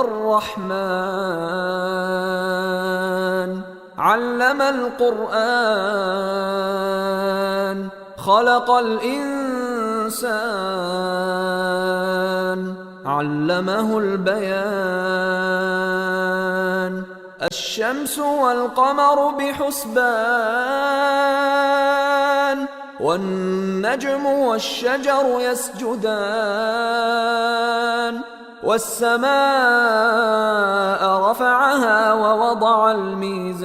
الرحمن علم القرآن خلق الإنسان علمه البيان الشمس والقمر بحسبان والنجم والشجر يسجدان والسماء رفعها ووضع الميزان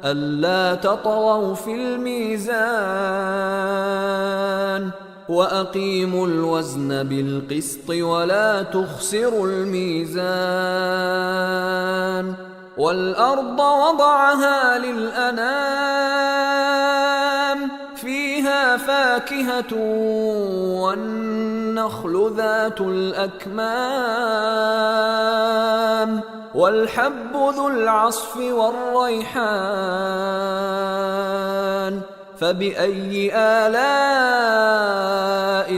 ألا تطغوا في الميزان وأقيموا الوزن بالقسط ولا تخسروا الميزان والأرض وضعها للأنام فيها فاكهة والنخل ذات الأكمام والحب ذو العصف والريحان فبأي آلاء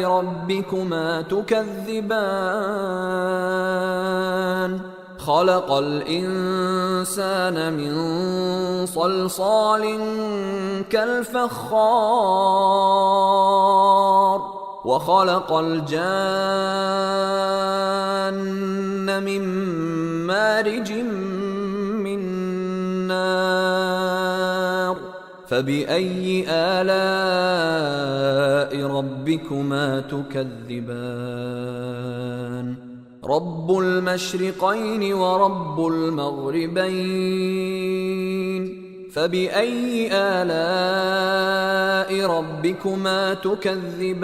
ربكما تكذبان خلق الإنسان من صلصال كالفخار وخلق الجان من مارج من نار فبأي آلاء ربكما تكذبان رب المشرقين ورب المغربين فبأي آلاء ربكما تكذبان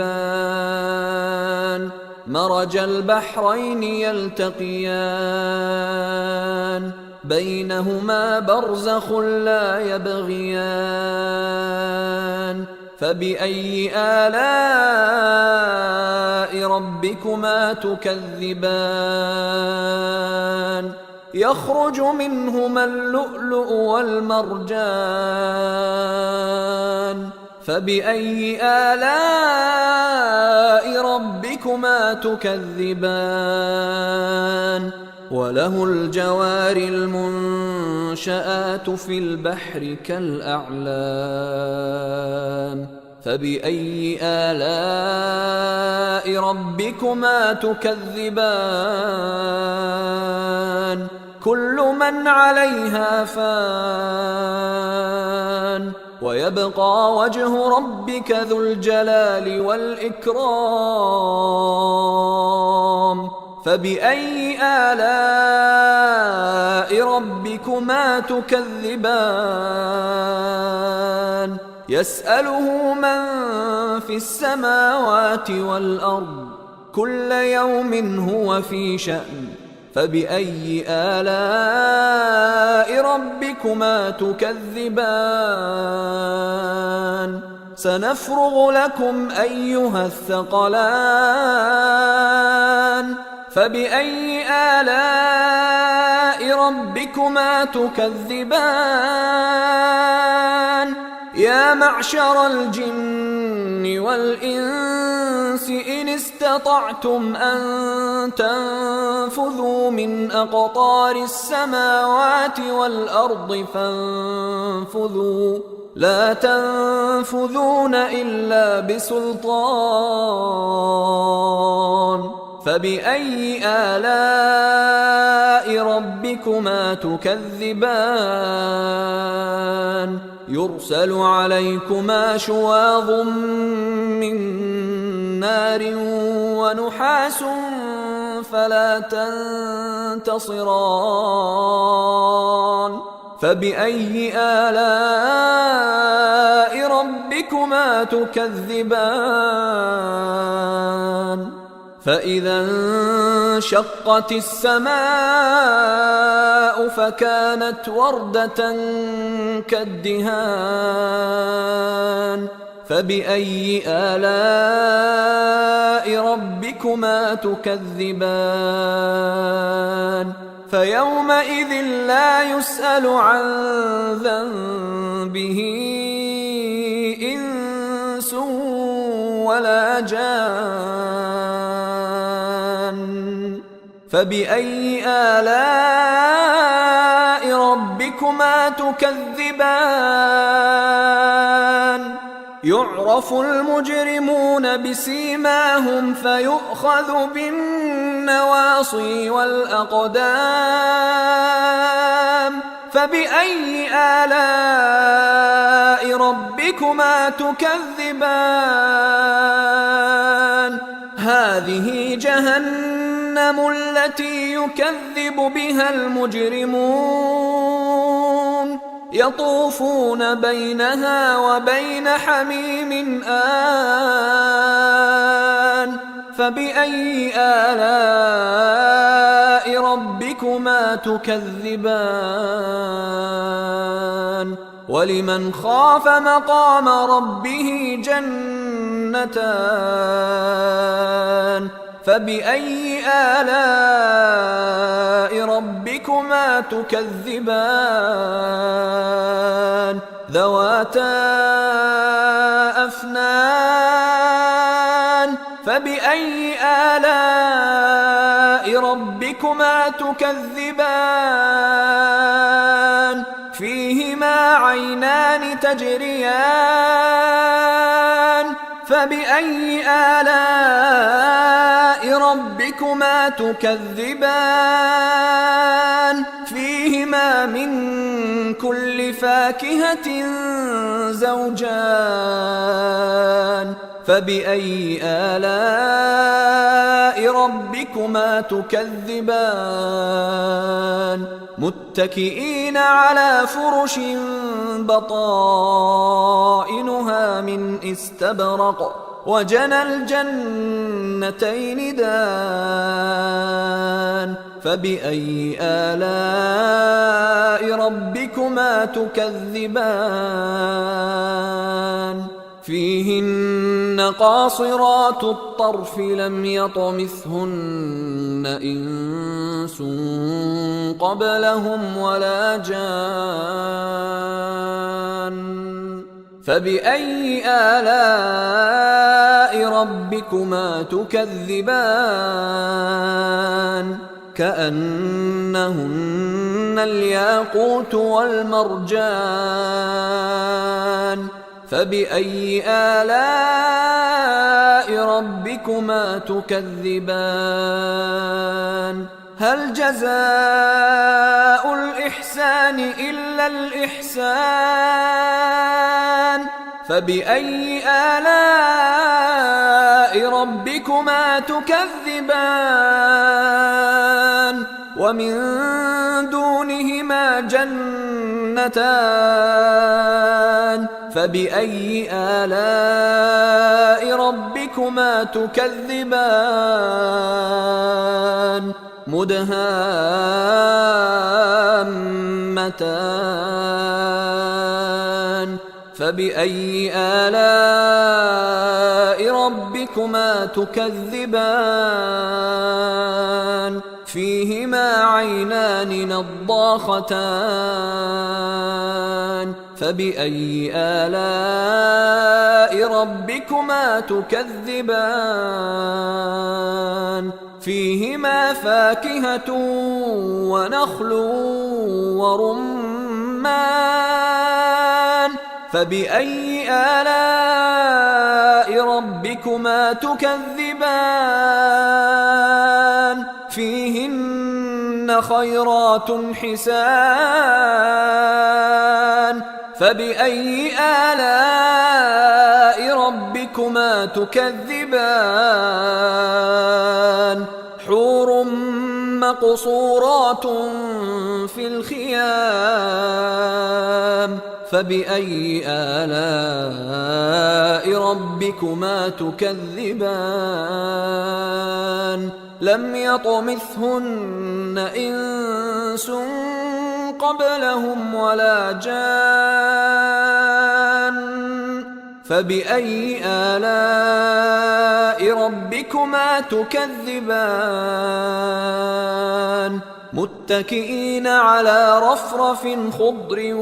مرج البحرين يلتقيان بينهما برزخ لا يبغيان فبأي آلاء ربكما تكذبان يخرج منهما اللؤلؤ والمرجان فبأي آلاء ربكما تكذبان وله الجوار المنشآت في البحر كالأعلام فبأي آلاء ربكما تكذبان كل من عليها فان ويبقى وجه ربك ذو الجلال والإكرام فبأي آلاء ربكما تكذبان يسأله من في السماوات والأرض كل يوم هو في شأن فبأي آلاء ربكما تكذبان سنفرغ لكم أيها الثقلان فبأي آلاء ربكما تكذبان يا معشر الجن والإنس إن استطعتم أن تنفذوا من أقطار السماوات والأرض فانفذوا لا تنفذون إلا بسلطان فبأي آلاء ربكما تكذبان يرسل عليكما شواظ من نار ونحاس فلا تنتصران فبأي آلاء ربكما تكذبان فإذا انشقت السماء فكانت وردة كالدهان فبأي آلاء ربكما تكذبان فيومئذ لا يسأل عن ذنبه إنس ولا جان فبأي آلاء ربكما تكذبان يعرف المجرمون بسيماهم فيؤخذ بالنواصي والأقدام فبأي آلاء ربكما تكذبان هذه جهنم التي يكذب بها المجرمون يطوفون بينها وبين حميم آن فبأي آلاء ربكما تكذبان ولمن خاف مقام ربه جنتان فبأي آلاء ربكما تكذبان ذواتا أفنان فبأي آلاء ربكما تكذبان فيهما عينان تجريان فبأي آلاء ربكما تكذبان فيهما من كل فاكهة زوجان فبأي آلاء ربكما تكذبان متكئين على فرش بطائنها من استبرق وجنى الجنتين دان فبأي آلاء ربكما تكذبان فيهن قاصرات الطرف لم يطمثهن إنس قبلهم ولا جان فبأي آلاء ربكما تكذبان كأنهن الياقوت والمرجان فبأي آلاء ربكما تكذبان هل جزاء الإحسان إلا الإحسان فبأي آلاء ربكما تكذبان ومن دونهما جنتان فبأي آلاء ربكما تكذبان مدهامتان فبأي آلاء ربكما تكذبان فيهما عينان نضاختان فبأي آلاء ربكما تكذبان فيهما فاكهة ونخل ورمان فبأي آلاء ربكما تكذبان فيهن خيرات حسان فبأي آلاء ربكما تكذبان حور مقصورات في الخيام فبأي آلاء ربكما تكذبان لم يطمثهن إنس قبلهم ولا جان فبأي آلاء ربكما تكذبان متكئين على رفرف خضر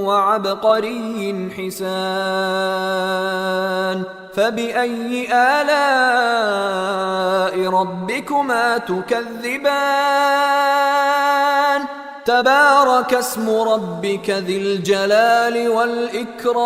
وعبقري حسان فبأي آلاء ربكما تكذبان تبارك اسم ربك ذي الجلال والإكرام